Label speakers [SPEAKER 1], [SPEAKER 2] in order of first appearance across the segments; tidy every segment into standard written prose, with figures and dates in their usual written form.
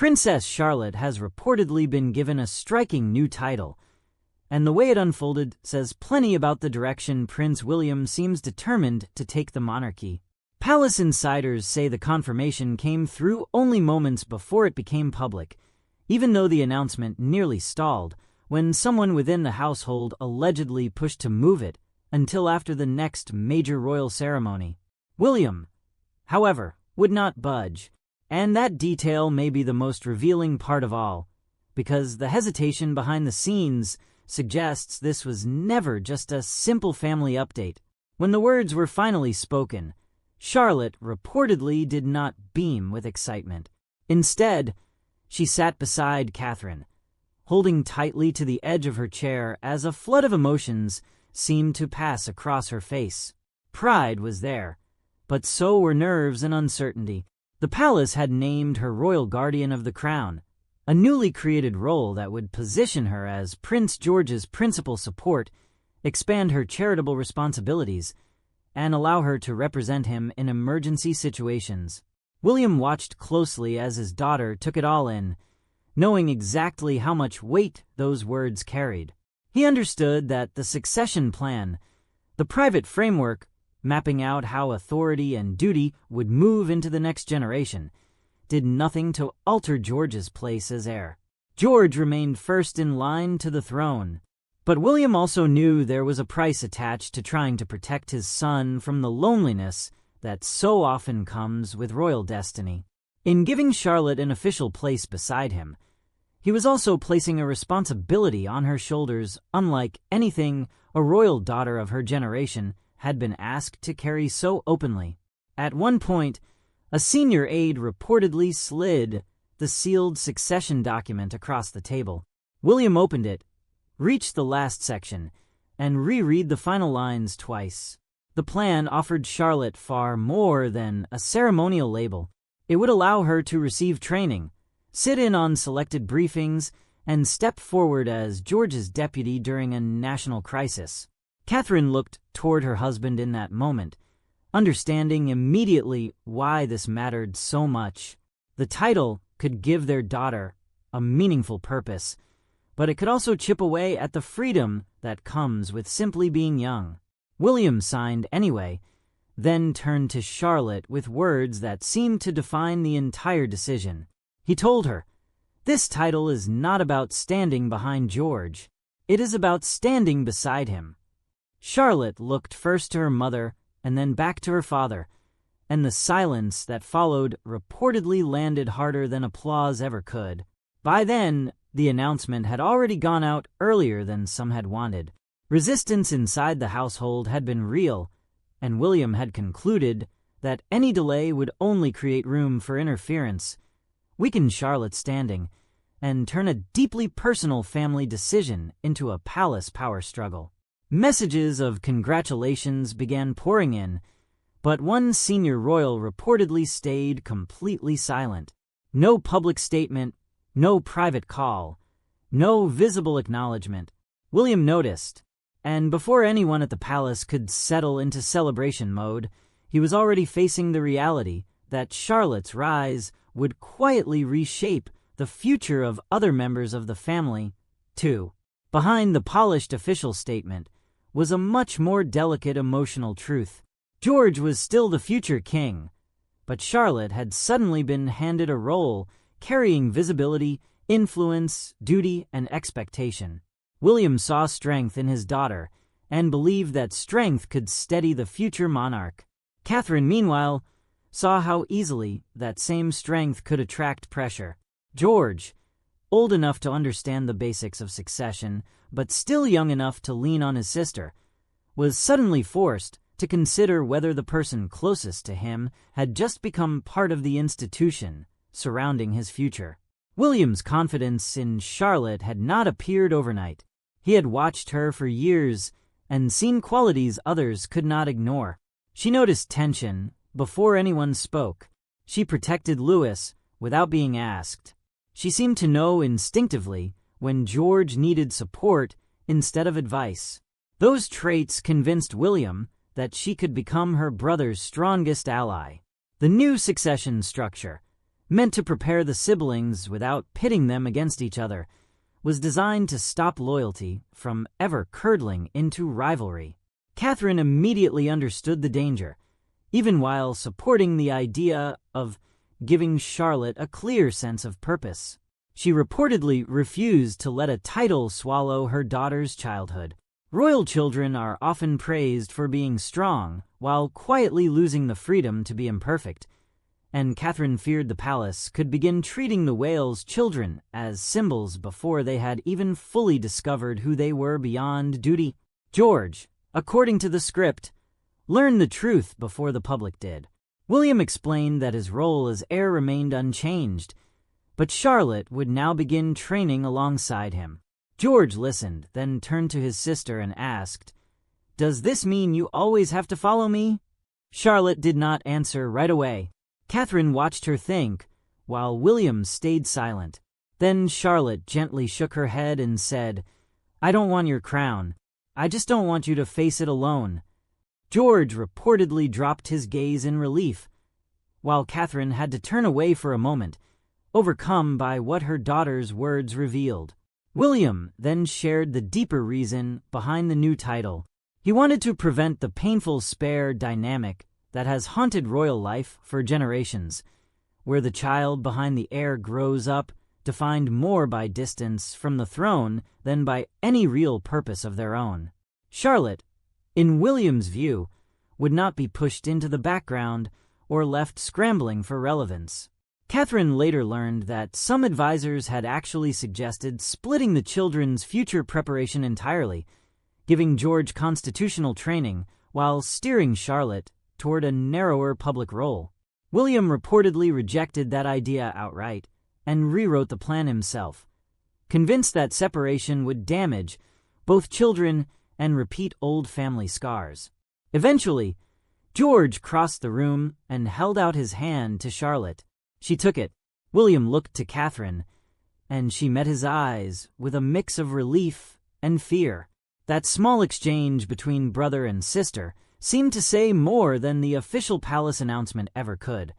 [SPEAKER 1] Princess Charlotte has reportedly been given a striking new title, and the way it unfolded says plenty about the direction Prince William seems determined to take the monarchy. Palace insiders say the confirmation came through only moments before it became public, even though the announcement nearly stalled when someone within the household allegedly pushed to move it until after the next major royal ceremony. William, however, would not budge, and that detail may be the most revealing part of all, because the hesitation behind the scenes suggests this was never just a simple family update. When the words were finally spoken, Charlotte reportedly did not beam with excitement. Instead, she sat beside Catherine, holding tightly to the edge of her chair as a flood of emotions seemed to pass across her face. Pride was there, but so were nerves and uncertainty. The palace had named her royal guardian of the crown, a newly created role that would position her as Prince George's principal support, expand her charitable responsibilities, and allow her to represent him in emergency situations. William watched closely as his daughter took it all in, knowing exactly how much weight those words carried. He understood that the succession plan, the private framework mapping out how authority and duty would move into the next generation, did nothing to alter George's place as heir. George remained first in line to the throne, but William also knew there was a price attached to trying to protect his son from the loneliness that so often comes with royal destiny. In giving Charlotte an official place beside him, he was also placing a responsibility on her shoulders unlike anything a royal daughter of her generation had been asked to carry so openly. At one point, a senior aide reportedly slid the sealed succession document across the table. William opened it, reached the last section, and reread the final lines twice. The plan offered Charlotte far more than a ceremonial label. It would allow her to receive training, sit in on selected briefings, and step forward as George's deputy during a national crisis. Catherine looked toward her husband in that moment, understanding immediately why this mattered so much. The title could give their daughter a meaningful purpose, but it could also chip away at the freedom that comes with simply being young. William signed anyway, then turned to Charlotte with words that seemed to define the entire decision. He told her, "This title is not about standing behind George. It is about standing beside him." Charlotte looked first to her mother and then back to her father, and the silence that followed reportedly landed harder than applause ever could. By then, the announcement had already gone out earlier than some had wanted. Resistance inside the household had been real, and William had concluded that any delay would only create room for interference, weaken Charlotte's standing, and turn a deeply personal family decision into a palace power struggle. Messages of congratulations began pouring in, but one senior royal reportedly stayed completely silent. No public statement, no private call, no visible acknowledgement. William noticed, and before anyone at the palace could settle into celebration mode, he was already facing the reality that Charlotte's rise would quietly reshape the future of other members of the family, too. Behind the polished official statement was a much more delicate emotional truth. George was still the future king, but Charlotte had suddenly been handed a role carrying visibility, influence, duty, and expectation. William saw strength in his daughter and believed that strength could steady the future monarch. Catherine, meanwhile, saw how easily that same strength could attract pressure. George, old enough to understand the basics of succession, but still young enough to lean on his sister, was suddenly forced to consider whether the person closest to him had just become part of the institution surrounding his future. William's confidence in Charlotte had not appeared overnight. He had watched her for years and seen qualities others could not ignore. She noticed tension before anyone spoke. She protected Louis without being asked. She seemed to know instinctively when George needed support instead of advice. Those traits convinced William that she could become her brother's strongest ally. The new succession structure, meant to prepare the siblings without pitting them against each other, was designed to stop loyalty from ever curdling into rivalry. Catherine immediately understood the danger, even while supporting the idea of giving Charlotte a clear sense of purpose. She reportedly refused to let a title swallow her daughter's childhood. Royal children are often praised for being strong, while quietly losing the freedom to be imperfect, and Catherine feared the palace could begin treating the Wales children as symbols before they had even fully discovered who they were beyond duty. George, according to the script, learned the truth before the public did. William explained that his role as heir remained unchanged, but Charlotte would now begin training alongside him. George listened, then turned to his sister and asked, "Does this mean you always have to follow me?" Charlotte did not answer right away. Catherine watched her think, while William stayed silent. Then Charlotte gently shook her head and said, "I don't want your crown. I just don't want you to face it alone." George reportedly dropped his gaze in relief, while Catherine had to turn away for a moment, overcome by what her daughter's words revealed. William then shared the deeper reason behind the new title. He wanted to prevent the painful spare dynamic that has haunted royal life for generations, where the child behind the heir grows up defined more by distance from the throne than by any real purpose of their own. Charlotte, in William's view, would not be pushed into the background or left scrambling for relevance. Catherine later learned that some advisors had actually suggested splitting the children's future preparation entirely, giving George constitutional training while steering Charlotte toward a narrower public role. William reportedly rejected that idea outright and rewrote the plan himself, convinced that separation would damage both children and repeat old family scars. Eventually, George crossed the room and held out his hand to Charlotte. She took it. William looked to Catherine, and she met his eyes with a mix of relief and fear. That small exchange between brother and sister seemed to say more than the official palace announcement ever could,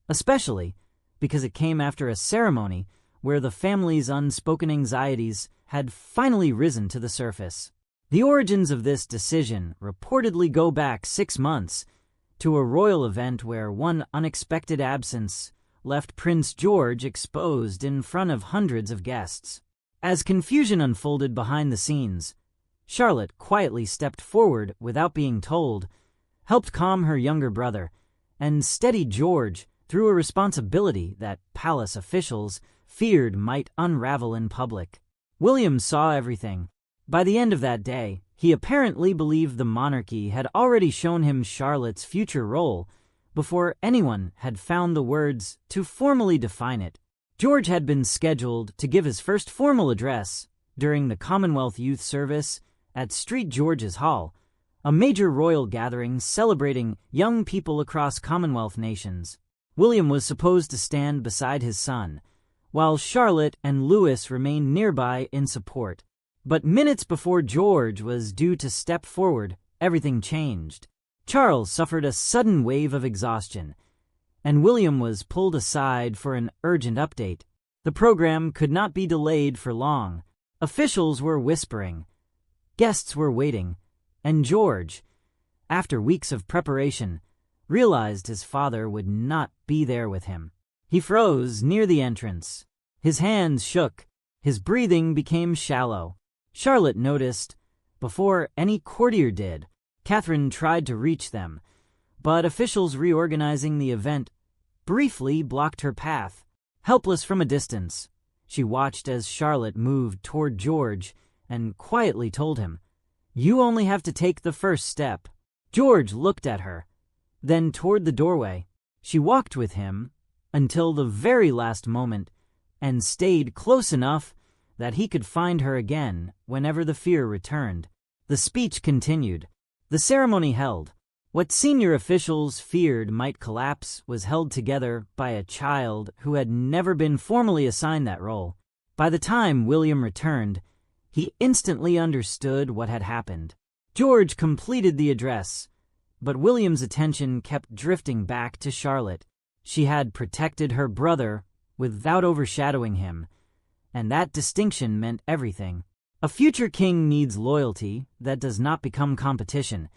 [SPEAKER 1] especially because it came after a ceremony where the family's unspoken anxieties had finally risen to the surface. The origins of this decision reportedly go back 6 months to a royal event where one unexpected absence left Prince George exposed in front of hundreds of guests. As confusion unfolded behind the scenes, Charlotte quietly stepped forward without being told, helped calm her younger brother, and steadied George through a responsibility that palace officials feared might unravel in public. William saw everything. By the end of that day, he apparently believed the monarchy had already shown him Charlotte's future role before anyone had found the words to formally define it. George had been scheduled to give his first formal address during the Commonwealth Youth Service at St. George's Hall, a major royal gathering celebrating young people across Commonwealth nations. William was supposed to stand beside his son, while Charlotte and Louis remained nearby in support. But minutes before George was due to step forward, everything changed. Charles suffered a sudden wave of exhaustion, and William was pulled aside for an urgent update. The program could not be delayed for long. Officials were whispering, guests were waiting, and George, after weeks of preparation, realized his father would not be there with him. He froze near the entrance. His hands shook. His breathing became shallow. Charlotte noticed before any courtier did. Catherine tried to reach them, but officials reorganizing the event briefly blocked her path. Helpless from a distance, she watched as Charlotte moved toward George and quietly told him, "You only have to take the first step." George looked at her, then toward the doorway. She walked with him until the very last moment and stayed close enough that he could find her again whenever the fear returned. The speech continued. The ceremony held. What senior officials feared might collapse was held together by a child who had never been formally assigned that role. By the time William returned, he instantly understood what had happened. George completed the address, but William's attention kept drifting back to Charlotte. She had protected her brother without overshadowing him, and that distinction meant everything. A future king needs loyalty that does not become competition,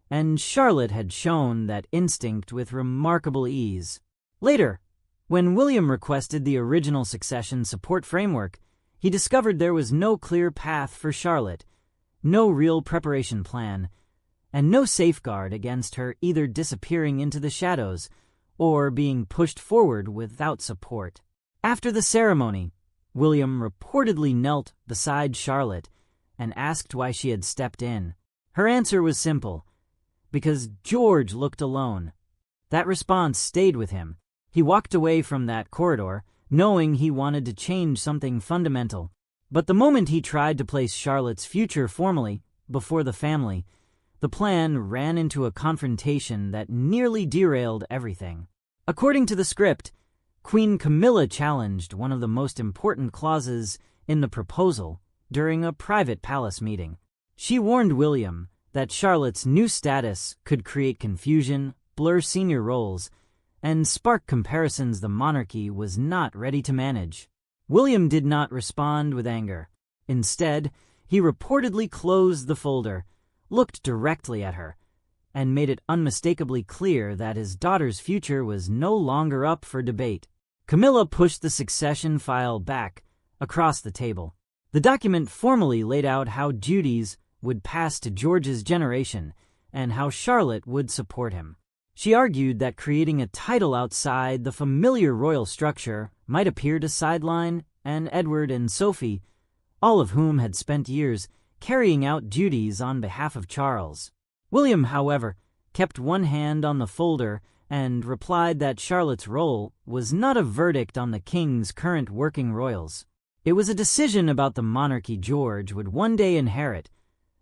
[SPEAKER 1] and Charlotte had shown that instinct with remarkable ease. Later, when William requested the original succession support framework, he discovered there was no clear path for Charlotte, no real preparation plan, and no safeguard against her either disappearing into the shadows or being pushed forward without support. After the ceremony, William reportedly knelt beside Charlotte and asked why she had stepped in. Her answer was simple: because George looked alone. That response stayed with him. He walked away from that corridor, knowing he wanted to change something fundamental. But the moment he tried to place Charlotte's future formally before the family, the plan ran into a confrontation that nearly derailed everything. According to the script, Queen Camilla challenged one of the most important clauses in the proposal during a private palace meeting. She warned William that Charlotte's new status could create confusion, blur senior roles, and spark comparisons the monarchy was not ready to manage. William did not respond with anger. Instead, he reportedly closed the folder, looked directly at her, and made it unmistakably clear that his daughter's future was no longer up for debate. Camilla pushed the succession file back across the table. The document formally laid out how duties would pass to George's generation and how Charlotte would support him. She argued that creating a title outside the familiar royal structure might appear to sideline Edward and Sophie, all of whom had spent years carrying out duties on behalf of Charles. William, however, kept one hand on the folder and replied that Charlotte's role was not a verdict on the king's current working royals. It was a decision about the monarchy George would one day inherit,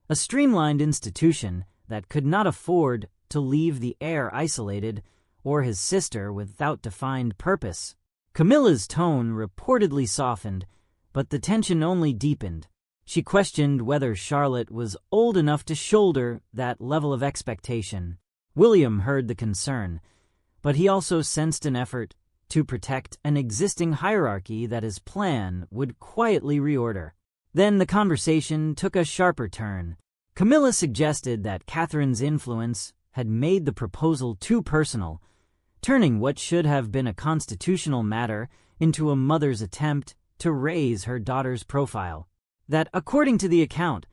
[SPEAKER 1] a streamlined institution that could not afford to leave the heir isolated or his sister without defined purpose. Camilla's tone reportedly softened, but the tension only deepened. She questioned whether Charlotte was old enough to shoulder that level of expectation. William heard the concern, but he also sensed an effort to protect an existing hierarchy that his plan would quietly reorder. Then the conversation took a sharper turn. Camilla suggested that Catherine's influence had made the proposal too personal, turning what should have been a constitutional matter into a mother's attempt to raise her daughter's profile. That, according to the account,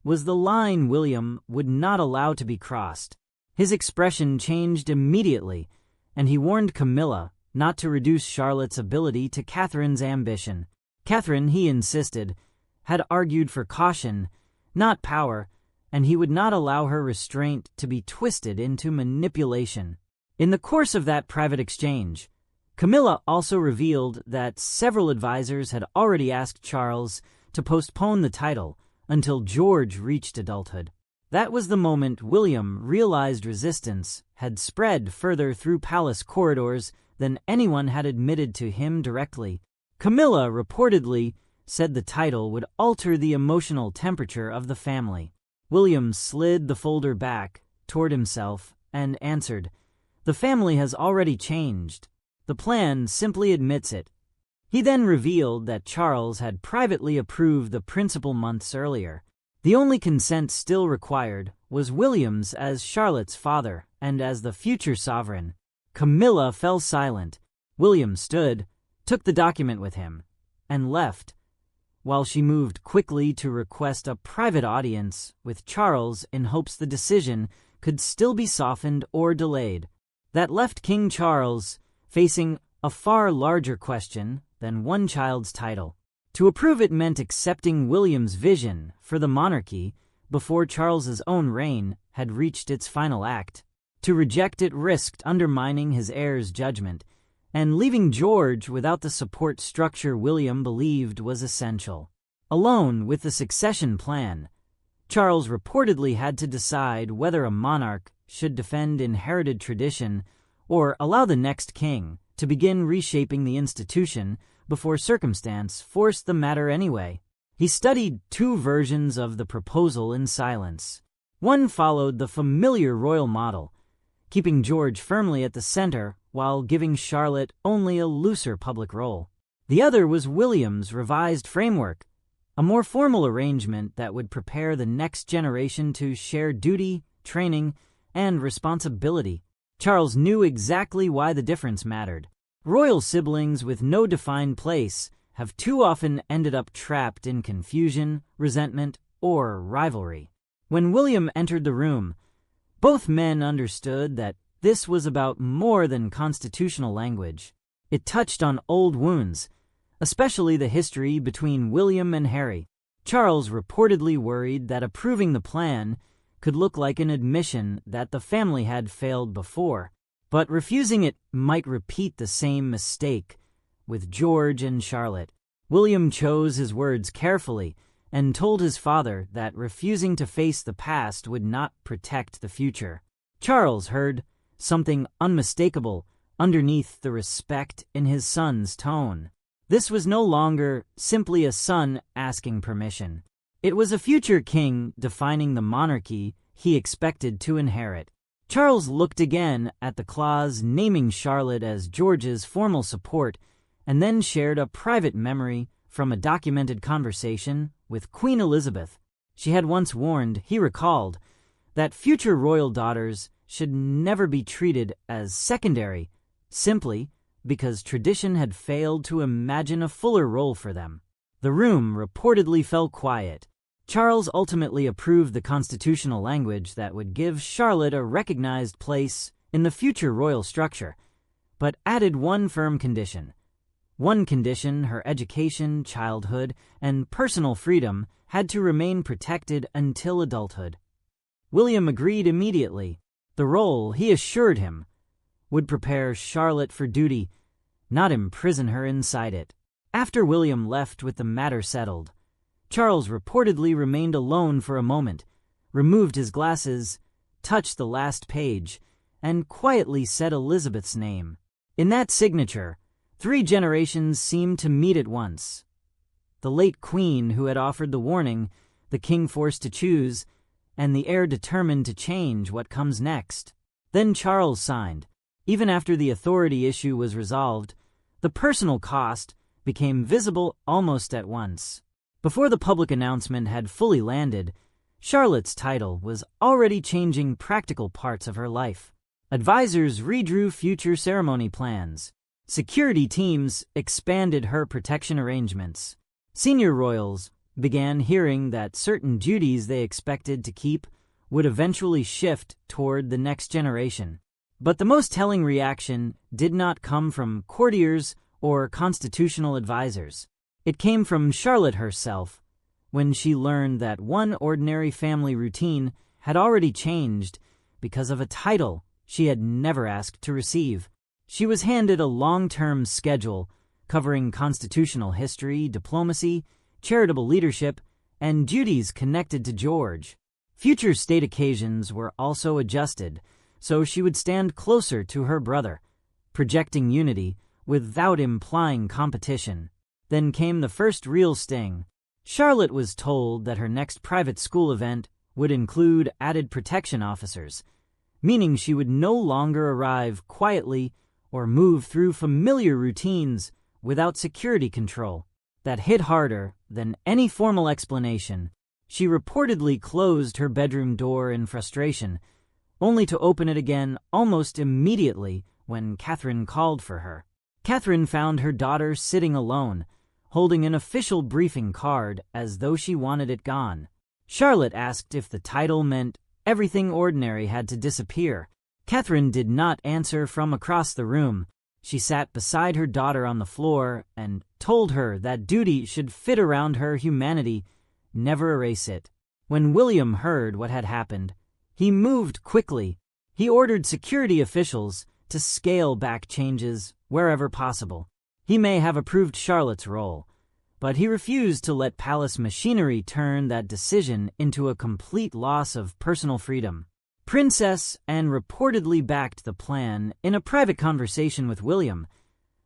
[SPEAKER 1] was the line William would not allow to be crossed. His expression changed immediately, and he warned Camilla not to reduce Charlotte's ability to Catherine's ambition. Catherine, he insisted, had argued for caution, not power, and he would not allow her restraint to be twisted into manipulation. In the course of that private exchange, Camilla also revealed that several advisors had already asked Charles to postpone the title until George reached adulthood. That was the moment William realized resistance had spread further through palace corridors than anyone had admitted to him directly. Camilla reportedly said the title would alter the emotional temperature of the family. William slid the folder back toward himself and answered, "The family has already changed. The plan simply admits it." He then revealed that Charles had privately approved the principal months earlier. The only consent still required was William's as Charlotte's father and as the future sovereign. Camilla fell silent. William stood, took the document with him, and left, while she moved quickly to request a private audience with Charles in hopes the decision could still be softened or delayed. That left King Charles facing a far larger question than one child's title. To approve it meant accepting William's vision for the monarchy before Charles's own reign had reached its final act. To reject it risked undermining his heir's judgment and leaving George without the support structure William believed was essential. Alone with the succession plan, Charles reportedly had to decide whether a monarch should defend inherited tradition or allow the next king to begin reshaping the institution before circumstance forced the matter anyway. He studied two versions of the proposal in silence. One followed the familiar royal model, keeping George firmly at the center while giving Charlotte only a looser public role. The other was William's revised framework, a more formal arrangement that would prepare the next generation to share duty, training, and responsibility. Charles knew exactly why the difference mattered. Royal siblings with no defined place have too often ended up trapped in confusion, resentment, or rivalry. When William entered the room, both men understood that this was about more than constitutional language. It touched on old wounds, especially the history between William and Harry. Charles reportedly worried that approving the plan could look like an admission that the family had failed before, but refusing it might repeat the same mistake with George and Charlotte. William chose his words carefully and told his father that refusing to face the past would not protect the future. Charles heard something unmistakable underneath the respect in his son's tone. This was no longer simply a son asking permission. It was a future king defining the monarchy he expected to inherit. Charles looked again at the clause naming Charlotte as George's formal support and then shared a private memory from a documented conversation with Queen Elizabeth. She had once warned, he recalled, that future royal daughters should never be treated as secondary, simply because tradition had failed to imagine a fuller role for them. The room reportedly fell quiet. Charles ultimately approved the constitutional language that would give Charlotte a recognized place in the future royal structure, but added one firm condition. One condition: her education, childhood, and personal freedom had to remain protected until adulthood. William agreed immediately. The role, he assured him, would prepare Charlotte for duty, not imprison her inside it. After William left with the matter settled, Charles reportedly remained alone for a moment, removed his glasses, touched the last page, and quietly said Elizabeth's name. In that signature, 3 generations seemed to meet at once. The late queen who had offered the warning, the king forced to choose, and the heir determined to change what comes next. Then Charles signed. Even after the authority issue was resolved, the personal cost became visible almost at once. Before the public announcement had fully landed, Charlotte's title was already changing practical parts of her life. Advisors redrew future ceremony plans. Security teams expanded her protection arrangements. Senior royals began hearing that certain duties they expected to keep would eventually shift toward the next generation. But the most telling reaction did not come from courtiers or constitutional advisors. It came from Charlotte herself, when she learned that one ordinary family routine had already changed because of a title she had never asked to receive. She was handed a long-term schedule covering constitutional history, diplomacy, charitable leadership, and duties connected to George. Future state occasions were also adjusted, so she would stand closer to her brother, projecting unity without implying competition. Then came the first real sting. Charlotte was told that her next private school event would include added protection officers, meaning she would no longer arrive quietly or move through familiar routines without security control. That hit harder than any formal explanation. She reportedly closed her bedroom door in frustration, only to open it again almost immediately when Catherine called for her. Catherine found her daughter sitting alone, holding an official briefing card as though she wanted it gone. Charlotte asked if the title meant everything ordinary had to disappear. Catherine did not answer from across the room. She sat beside her daughter on the floor and told her that duty should fit around her humanity, never erase it. When William heard what had happened, he moved quickly. He ordered security officials to scale back changes wherever possible. He may have approved Charlotte's role, but he refused to let palace machinery turn that decision into a complete loss of personal freedom. Princess Anne reportedly backed the plan in a private conversation with William,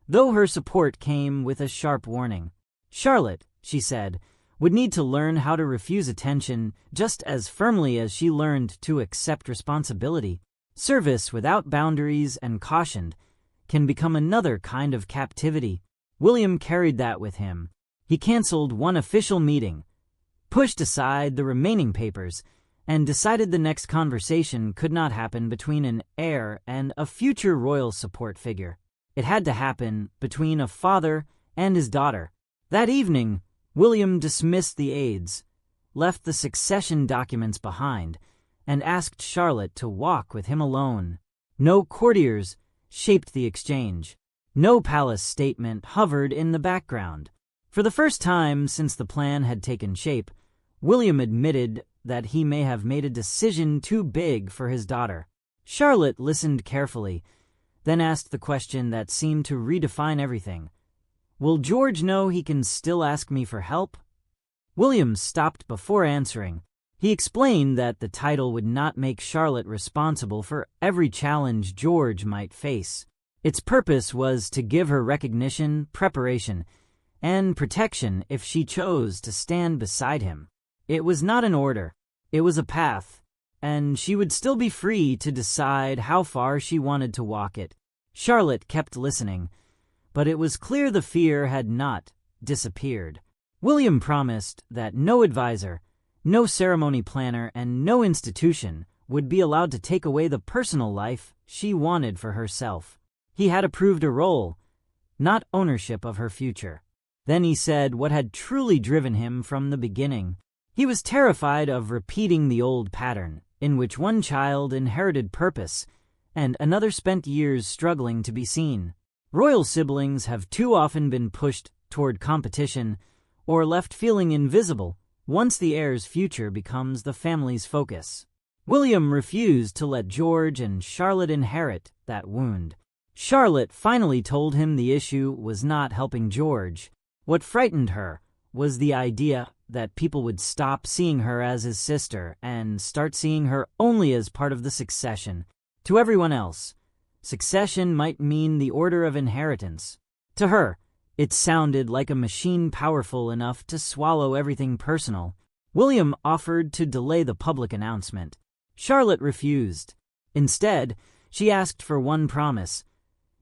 [SPEAKER 1] though her support came with a sharp warning. Charlotte, she said, would need to learn how to refuse attention just as firmly as she learned to accept responsibility. Service without boundaries, and cautioned, can become another kind of captivity. William carried that with him. He canceled one official meeting, pushed aside the remaining papers, and decided the next conversation could not happen between an heir and a future royal support figure. It had to happen between a father and his daughter. That evening, William dismissed the aides, left the succession documents behind, and asked Charlotte to walk with him alone. No courtiers shaped the exchange. No palace statement hovered in the background. For the first time since the plan had taken shape, William admitted that he may have made a decision too big for his daughter. Charlotte listened carefully, then asked the question that seemed to redefine everything. "Will George know he can still ask me for help?" William stopped before answering. He explained that the title would not make Charlotte responsible for every challenge George might face. Its purpose was to give her recognition, preparation, and protection if she chose to stand beside him. It was not an order, it was a path, and she would still be free to decide how far she wanted to walk it. Charlotte kept listening, but it was clear the fear had not disappeared. William promised that no advisor, no ceremony planner, and no institution would be allowed to take away the personal life she wanted for herself. He had approved a role, not ownership of her future. Then he said what had truly driven him from the beginning. He was terrified of repeating the old pattern, in which one child inherited purpose and another spent years struggling to be seen. Royal siblings have too often been pushed toward competition or left feeling invisible once the heir's future becomes the family's focus. William refused to let George and Charlotte inherit that wound. Charlotte finally told him the issue was not helping George. What frightened her was the idea that people would stop seeing her as his sister and start seeing her only as part of the succession. To everyone else, succession might mean the order of inheritance. To her, it sounded like a machine powerful enough to swallow everything personal. William offered to delay the public announcement. Charlotte refused. Instead, she asked for one promise.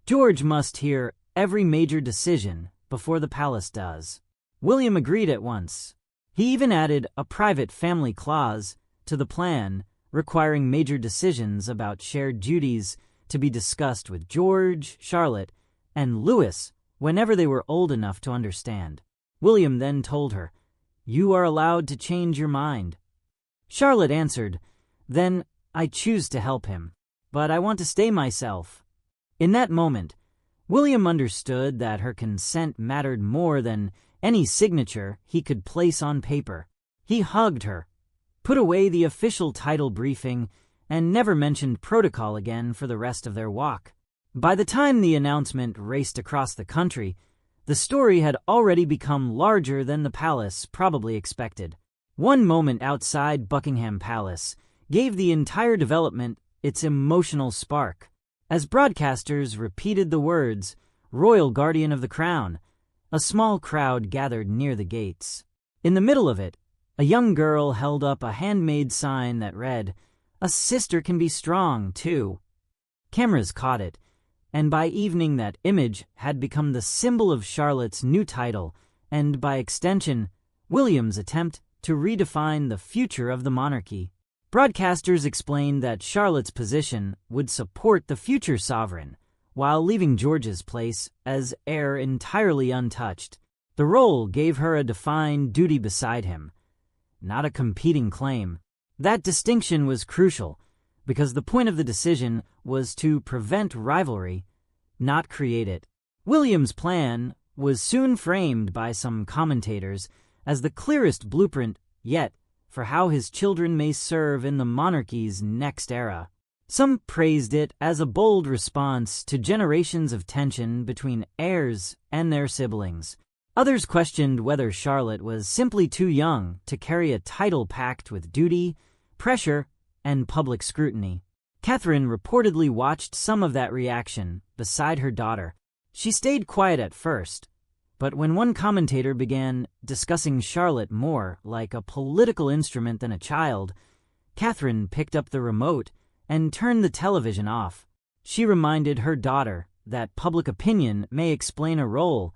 [SPEAKER 1] George must hear every major decision before the palace does. William agreed at once. He even added a private family clause to the plan, requiring major decisions about shared duties to be discussed with George, Charlotte, and Louis whenever they were old enough to understand. William then told her, "You are allowed to change your mind." Charlotte answered, "Then I choose to help him, but I want to stay myself." In that moment, William understood that her consent mattered more than any signature he could place on paper. He hugged her, put away the official title briefing, and never mentioned protocol again for the rest of their walk. By the time the announcement raced across the country, the story had already become larger than the palace probably expected. One moment outside Buckingham Palace gave the entire development its emotional spark. As broadcasters repeated the words, "Royal Guardian of the Crown," a small crowd gathered near the gates. In the middle of it, a young girl held up a handmade sign that read, "A sister can be strong, too." Cameras caught it, and by evening that image had become the symbol of Charlotte's new title and, by extension, William's attempt to redefine the future of the monarchy. Broadcasters explained that Charlotte's position would support the future sovereign, while leaving George's place as heir entirely untouched. The role gave her a defined duty beside him, not a competing claim. That distinction was crucial, because the point of the decision was to prevent rivalry, not create it. William's plan was soon framed by some commentators as the clearest blueprint yet for how his children may serve in the monarchy's next era. Some praised it as a bold response to generations of tension between heirs and their siblings. Others questioned whether Charlotte was simply too young to carry a title packed with duty, pressure, and public scrutiny. Catherine reportedly watched some of that reaction beside her daughter. She stayed quiet at first, but when one commentator began discussing Charlotte more like a political instrument than a child, Catherine picked up the remote and turned the television off. She reminded her daughter that public opinion may explain a role,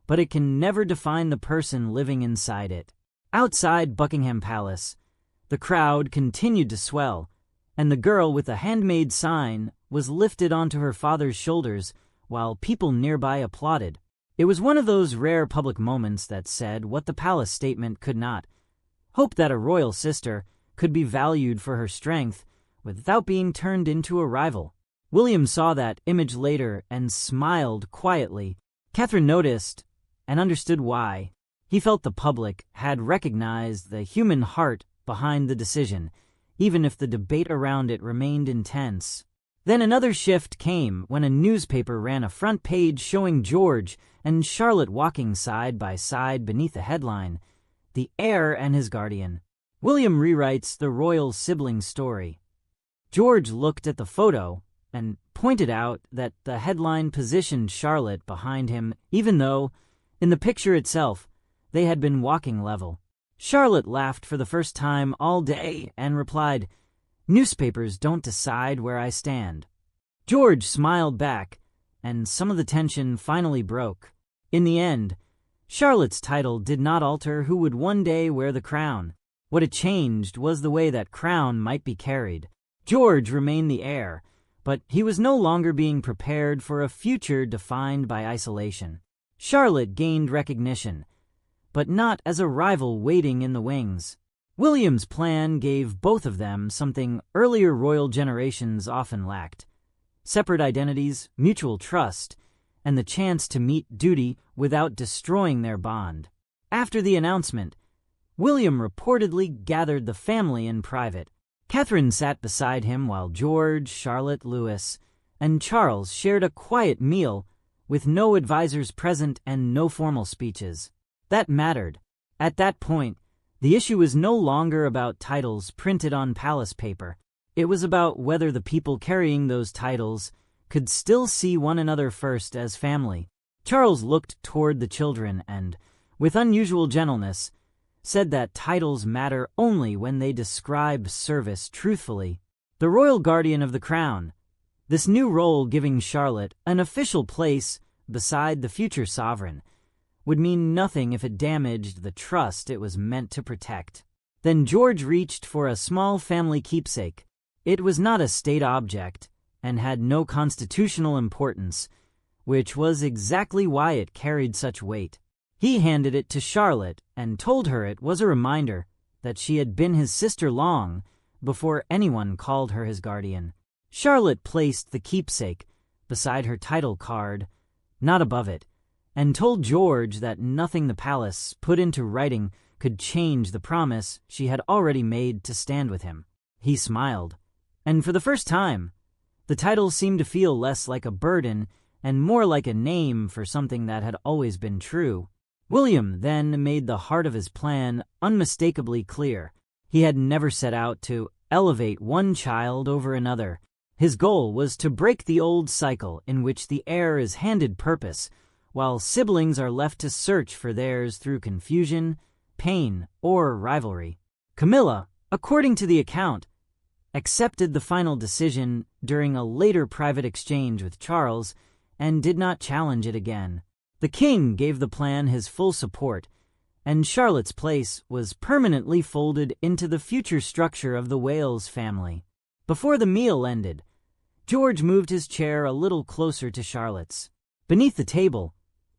[SPEAKER 1] but it can never define the person living inside it. Outside Buckingham Palace, the crowd continued to swell, and the girl with the handmade sign was lifted onto her father's shoulders while people nearby applauded. It was one of those rare public moments that said what the palace statement could not: hope that a royal sister could be valued for her strength without being turned into a rival. William saw that image later and smiled quietly. Catherine noticed and understood why. He felt the public had recognized the human heart behind the decision, even if the debate around it remained intense. Then another shift came when a newspaper ran a front page showing George and Charlotte walking side by side beneath the headline, "The Heir and His Guardian." William rewrites the royal sibling story. George looked at the photo and pointed out that the headline positioned Charlotte behind him, even though, in the picture itself, they had been walking level. Charlotte laughed for the first time all day and replied, "Newspapers don't decide where I stand." George smiled back, and some of the tension finally broke. In the end, Charlotte's title did not alter who would one day wear the crown. What it changed was the way that crown might be carried. George remained the heir, but he was no longer being prepared for a future defined by isolation. Charlotte gained recognition, but not as a rival waiting in the wings. William's plan gave both of them something earlier royal generations often lacked: separate identities, mutual trust, and the chance to meet duty without destroying their bond. After the announcement, William reportedly gathered the family in private. Catherine sat beside him while George, Charlotte, Louis, and Charles shared a quiet meal with no advisors present and no formal speeches. That mattered. At that point, the issue was no longer about titles printed on palace paper. It was about whether the people carrying those titles could still see one another first as family. Charles looked toward the children and, with unusual gentleness, said that titles matter only when they describe service truthfully. The royal guardian of the crown, this new role giving Charlotte an official place beside the future sovereign, would mean nothing if it damaged the trust it was meant to protect. Then George reached for a small family keepsake. It was not a state object and had no constitutional importance, which was exactly why it carried such weight. He handed it to Charlotte and told her it was a reminder that she had been his sister long before anyone called her his guardian. Charlotte placed the keepsake beside her title card, not above it, and told George that nothing the palace put into writing could change the promise she had already made to stand with him. He smiled, and for the first time, the title seemed to feel less like a burden and more like a name for something that had always been true. William then made the heart of his plan unmistakably clear. He had never set out to elevate one child over another. His goal was to break the old cycle in which the heir is handed purpose, while siblings are left to search for theirs through confusion, pain, or rivalry. Camilla, according to the account, accepted the final decision during a later private exchange with Charles and did not challenge it again. The king gave the plan his full support, and Charlotte's place was permanently folded into the future structure of the Wales family. Before the meal ended, George moved his chair a little closer to Charlotte's. Beneath the table,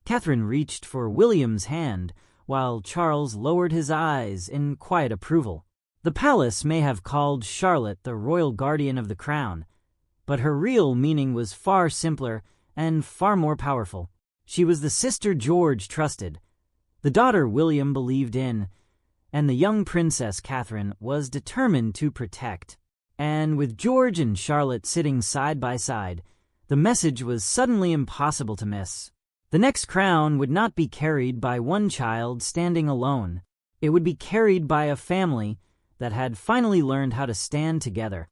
[SPEAKER 1] Catherine reached for William's hand, while Charles lowered his eyes in quiet approval. The palace may have called Charlotte the royal guardian of the crown, but her real meaning was far simpler and far more powerful. She was the sister George trusted, the daughter William believed in, and the young Princess Catherine was determined to protect. And with George and Charlotte sitting side by side, the message was suddenly impossible to miss. The next crown would not be carried by one child standing alone. It would be carried by a family that had finally learned how to stand together.